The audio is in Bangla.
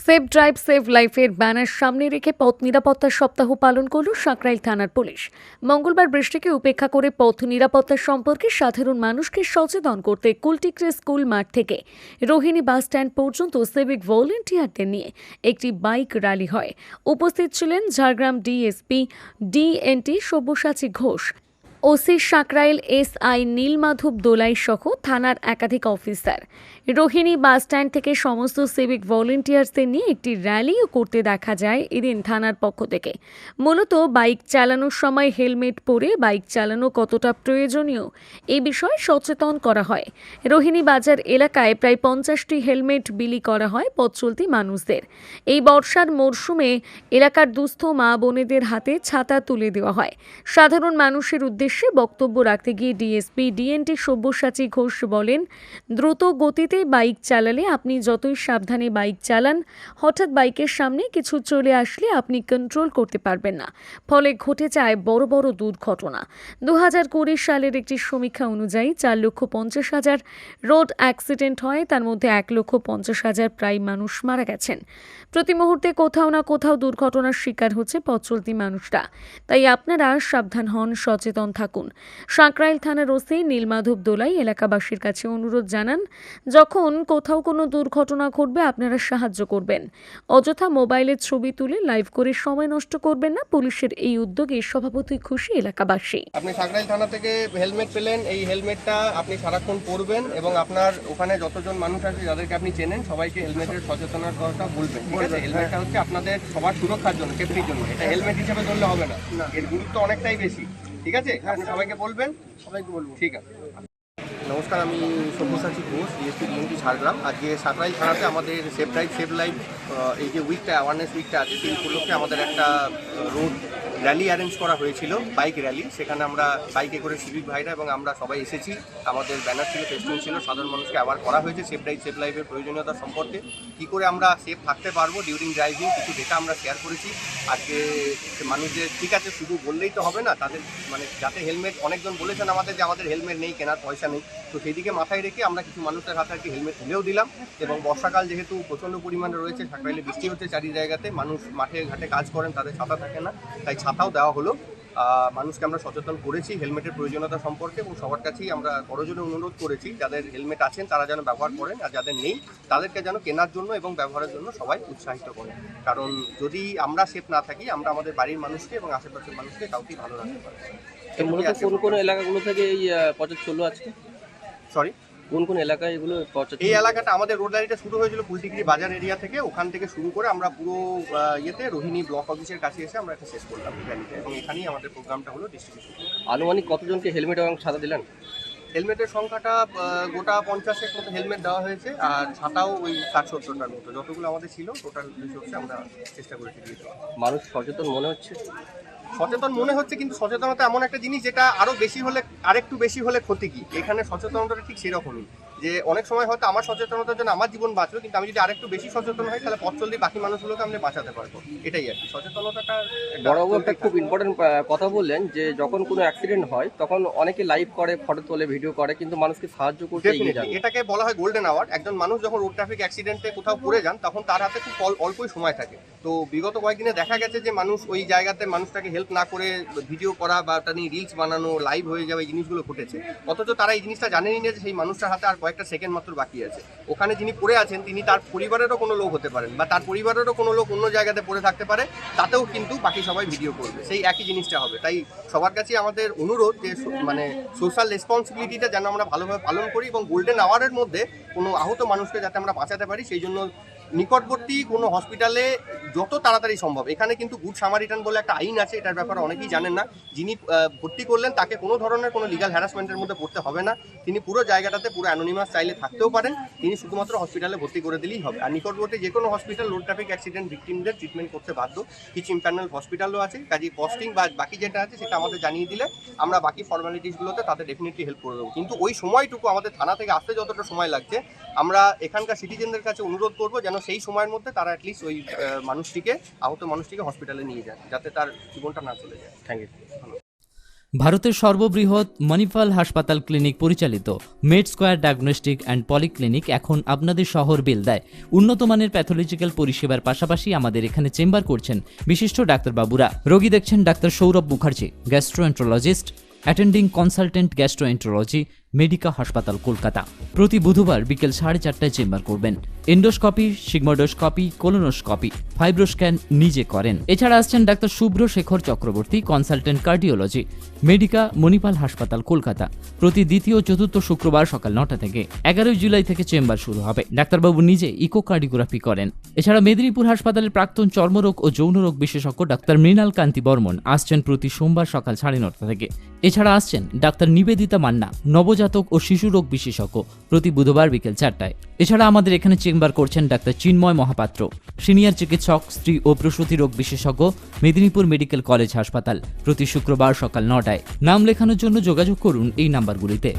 সেফ ড্রাইভ সেভ লাইফের ব্যানার সামনে রেখে পথ নিরাপত্তা সপ্তাহ পালন করল সাঁকরাইল থানার পুলিশ। মঙ্গলবার বৃষ্টিকে উপেক্ষা করে পথ নিরাপত্তা সম্পর্কে সাধারণ মানুষকে সচেতন করতে কুলটিক্রে স্কুল মাঠ থেকে রোহিণী বাস স্ট্যান্ড পর্যন্ত সিভিক ভলেন্টিয়ারদের নিয়ে একটি বাইক র্যালি হয়। উপস্থিত ছিলেন Jhargram DSP DNT Sabyasachi Ghosh, OC Sankrail SI Nilmadhab Dolai সহ থানার একাধিক অফিসার। রোহিণী বাস স্ট্যান্ড থেকে সমস্ত সিভিক ভলেন্টিয়ার্সদের নিয়ে একটি র্যালিও করতে দেখা যায় এদিন থানার পক্ষ থেকে। মূলত বাইক চালানোর সময় হেলমেট পরে বাইক চালানো কতটা প্রয়োজনীয় এই বিষয়ে সচেতন করা হয়। রোহিণী বাজার এলাকায় প্রায় 50টি হেলমেট বিলি করা হয় পথ চলতি মানুষদের। এই বর্ষার মরশুমে এলাকার দুস্থ মা বোনেদের হাতে ছাতা তুলে দেওয়া হয়। সাধারণ মানুষের উদ্দেশ্যে বক্তব্য রাখতে গিয়ে ডিএসপি ডিএনটি সব্যসাচী ঘোষ বলেন, দ্রুত গতিতে বাইক চালালে আপনি যতই সাবধানে বাইক চালান, হঠাৎ বাইকের সামনে কিছু চলে আসলে আপনি কন্ট্রোল করতে পারবেন না, ফলে ঘটে যায় বড় বড় দুর্ঘটনা। 2020 সালের একটি সমীক্ষা অনুযায়ী 4,50,000 রোড অ্যাক্সিডেন্ট হয়, তার মধ্যে 1,50,000 প্রায় মানুষ মারা গেছেন। প্রতি মুহূর্তে কোথাও না কোথাও দুর্ঘটনার শিকার হচ্ছে পথ চলতি মানুষরা। তাই আপনারা সাবধান হন, সচেতন থাকুন। সাঁকরাইল থানার ওসি নীলমাধব দোলাই এলাকাবাসীর কাছে অনুরোধ জানান, যখন কোথাও কোনো দুর্ঘটনা ঘটবে আপনারা সাহায্য করবেন। অযথা মোবাইলের ছবি তুলে লাইভ করে সময় নষ্ট করবেন না। পুলিশের এই উদ্যোগে স্বভাবতই খুশি এলাকাবাসী। আপনি সাঁকরাইল থানা থেকে হেলমেট পেলেন, এই হেলমেটটা আপনি সারাক্ষণ পরবেন এবং আপনার ওখানে যতজন মানুষ আছে যাদেরকে আপনি চেনেন সবাইকে হেলমেটের সচেতনতাটা বলবেন, ঠিক আছে? হেলমেটটা হচ্ছে আপনাদের সবার সুরক্ষার জন্য, সেফটির জন্য। এটা হেলমেট হিসেবে ধরলে হবে না, এর গুরুত্ব অনেকটাই বেশি, ঠিক আছে? আপনি সবাইকে বলবেন, সবাইকে বলবো, ঠিক আছে। নমস্কার, আমি সব্যসাচী ঘোষ, ডিএসপি ডিএনটি ঝাড়গ্রাম। আজকে সাঁকরাইল থানাতে আমাদের সেফ ড্রাইভ সেভ লাইফ এই যে উইকটা, অ্যাওয়ারনেস উইকটা আছে, সেই উপলক্ষে আমাদের একটা রোড র্যালি অ্যারেঞ্জ করা হয়েছিল, বাইক র্যালি। সেখানে আমরা বাইকে করে সিভিক ভাইরা এবং আমরা সবাই এসেছি। আমাদের ব্যানার ছিল, ফেস্টুন ছিল, সাধারণ মানুষকে অ্যাওয়ার করা হয়েছে সেফ ড্রাইভ সেভ লাইফের প্রয়োজনীয়তা সম্পর্কে, কী করে আমরা সেফ থাকতে পারবো ডিউরিং ড্রাইভিং। কিছু ডেটা আমরা শেয়ার করেছি আজকে মানুষদের। ঠিক আছে, শুধু বললেই তো হবে না, তাদের মানে যাতে হেলমেট, অনেকজন বলেছেন আমাদের যে আমাদের হেলমেট নেই, কেনার পয়সা নেই, তো সেই দিকে মাথায় রেখে আমরা কিছু মানুষের হাতে আর কি হেলমেট তুলেও দিলাম। এবং বর্ষাকাল যেহেতু প্রচণ্ড পরিমাণে রয়েছে, সাঁকরাইলে বৃষ্টি হচ্ছে চারি জায়গাতে, মানুষ মাঠে ঘাটে কাজ করেন, তাদের ছাতা থাকে না, তাই ছাতাও দেওয়া হলো। মানুষকে আমরা সচেতন করেছি হেলমেটের প্রয়োজনীয়তা সম্পর্কে এবং সবার কাছেই আমরা করজোরে অনুরোধ করেছি যাদের হেলমেট আছেন তারা যেন ব্যবহার করেন, আর যাদের নেই তাদেরকে যেন কেনার জন্য এবং ব্যবহারের জন্য সবাই উৎসাহিত করেন। কারণ যদি আমরা সেফ না থাকি, আমরা আমাদের বাড়ির মানুষকে এবং আশেপাশের মানুষকে কাউকেই ভালো রাখতে পারবো না। মূলত কোন কোন এলাকাগুলো থেকে এই প্রচার চললো আজকে? সরি, কোন কোন এলাকায় এগুলো প্রচার? এই এলাকাটা আমাদের রোড র্যালিটা শুরু হয়েছিল কুলটিক্রি বাজার এরিয়া থেকে, ওখান থেকে শুরু করে আমরা পুরো রোহিণী ব্লক অফিসের কাছে এসে আমরা একটা শেষ করলাম র্যালিটা, এবং এখানেই আমাদের প্রোগ্রামটা হলো ডিস্ট্রিবিউশন। আনুমানিক কতজনকে হেলমেট এবং ছাতা দিলেন? হেলমেটের সংখ্যাটা গোটা 50-এর মতো হেলমেট দেওয়া হয়েছে, আর ছাতাও ওই 60-70টার মতো, যতগুলো আমাদের ছিল টোটাল রিসোর্সে আমরা চেষ্টা করেছি দিয়ে দেওয়া। মানুষ সচেতন মনে হচ্ছে? সচেতন মনে হচ্ছে, কিন্তু সচেতনতা এমন একটা জিনিস যেটা আরো বেশি হলে, আরেকটু বেশি হলে ক্ষতি কি? এখানে সচেতনতাটা ঠিক সেরকমই, যে অনেক সময় হয়তো আমার সচেতনতার জন্য আমার জীবন বাঁচলো, কিন্তু আমি যদি আরেকটু বেশি সচেতন হই তাহলে পথ চলতে বাকি মানুষগুলোকে আমি বাঁচাতে পারবো। এটাই আর কি সচেতনতাটা। বড়বাবু একটা খুব ইম্পর্টেন্ট কথা বললেন যে যখন কোনো অ্যাক্সিডেন্ট হয় তখন অনেকে লাইভ করে, ফটো তোলে, ভিডিও করে, কিন্তু মানুষকে সাহায্য করতে এগিয়ে যায়। এটাকে বলা হয় গোল্ডেন আওয়ার। একজন মানুষ যখন রোড ট্রাফিক অ্যাক্সিডেন্টে কোথাও পড়ে যান তখন তার হাতে খুব অল্পই সময় থাকে। তো বিগত কয়েকদিনে দেখা গেছে যে মানুষ ওই জায়গাতে মানুষটাকে হেল্প না করে ভিডিও করা বা ওটা নিয়ে রিলস বানানো, লাইভ হয়ে যাওয়া, এই জিনিসগুলো ঘটেছে। অথচ তারা এই জিনিসটা জানেনই না যে সেই মানুষটার হাতে আর কয়েকটা সেকেন্ড মাত্র বাকি আছে। ওখানে যিনি পড়ে আছেন তিনি তার পরিবারেরও কোনো লোক হতে পারেন, বা তার পরিবারেরও কোনো লোক অন্য জায়গাতে পড়ে থাকতে পারে, তাতেও কিন্তু বাকি সবাই ভিডিও করবে, সেই একই জিনিসটা হবে। তাই সবার কাছে আমাদের অনুরোধ যে মানে সোশ্যাল রেসপন্সিবিলিটিটা যেন আমরা ভালোভাবে পালন করি, এবং গোল্ডেন আওয়ারের মধ্যে কোনো আহত মানুষকে যাতে আমরা বাঁচাতে পারি সেই জন্য নিকটবর্তী কোনো হসপিটালে যত তাড়াতাড়ি সম্ভব। এখানে কিন্তু গুড সামারিটান বলে একটা আইন আছে, এটার ব্যাপারে অনেকেই জানেন না। যিনি ভর্তি করলেন তাকে কোনো ধরনের কোনো লিগাল হ্যারাসমেন্টের মধ্যে পড়তে হবে না, তিনি পুরো জায়গাটাতে পুরো অ্যানোনিমাস চাইলে থাকতেও পারেন, তিনি শুধুমাত্র হসপিটালে ভর্তি করে দিলেই হবে। আর নিকটবর্তী যে কোনো হসপিটাল রোড ট্রাফিক অ্যাক্সিডেন্ট ভিকটিমদের ট্রিটমেন্ট করতে বাধ্য, কিছু ইম্প্যানেল হসপিটালও আছে। কাজে কস্টিং বা বাকি যেটা আছে সেটা আমাদের জানিয়ে দিলে আমরা বাকি ফর্মালিটিসগুলোতে তাদের ডেফিনেটলি হেল্প করে দেবো। কিন্তু ওই সময়টুকু আমাদের থানা থেকে আসতে যতটা সময় লাগছে, আমরা এখানকার সিটিজেনদের কাছে অনুরোধ করবো যেন সেই সময়ের মধ্যে তারা অ্যাটলিস্ট ওই আহত মানুষটিকে হসপিটালে নিয়ে যান, যাতে তার জীবনটা না চলে যায়। Thank you. ভারতের সর্ববৃহৎ মণিপাল হাসপাতাল ক্লিনিক পরিচালিত med square diagnostic and polyclinic এখন আপনাদের শহর বেলদায় উন্নত মানের প্যাথোলজিক্যাল পরিষেবার পাশাপাশি আমাদের এখানে চেম্বার করছেন বিশিষ্ট ডাক্তারবাবুরা। রোগী দেখছেন doctor Sourav Mukherjee, gastroenterologist, attending consultant gastroenterology, Medica হাসপাতাল, কলকাতা। প্রতি বুধবার বিকেল 4:30টায় চেম্বার করবেন। এন্ডোস্কপি, সিগমোডোস্কপি, কোলোনোস্কপি, ফাইব্রোস্ক্যান নিজে করেন। এছাড়া আসছেন doctor Shubhra Shekhar Chakraborty, consultant cardiology, Medica, Manipal হাসপাতাল, কলকাতা। প্রতি দ্বিতীয় ও চতুর্থ শুক্রবার সকাল 9টা থেকে। 11 জুলাই থেকে চেম্বার শুরু হবে। ডাক্তারবাবু নিজে ইকোকার্ডিওগ্রাফি করেন। এছাড়া মেদিনীপুর হাসপাতালের প্রাক্তন চর্মরোগ ও যৌনরোগ বিশেষজ্ঞ ডাক্তার মৃণাল কান্তি বর্মন আসছেন প্রতি সোমবার সকাল 9:30 থেকে। এছাড়া আসছেন ডাক্তার নিবেদিতা মান্না, নবজাতক ও শিশু রোগ বিশেষজ্ঞ, প্রতি বুধবার বিকেল 4টায়। এছাড়া আমাদের এখানে চেম্বার করছেন ডাক্তার চিন্ময় মহাপাত্র, সিনিয়র চিকিৎসক, স্ত্রী ও প্রসূতি রোগ বিশেষজ্ঞ, মেদিনীপুর মেডিকেল কলেজ হাসপাতাল, প্রতি শুক্রবার সকাল 9টায়। নাম লেখানোর জন্য যোগাযোগ করুন এই নাম্বারগুলিতে।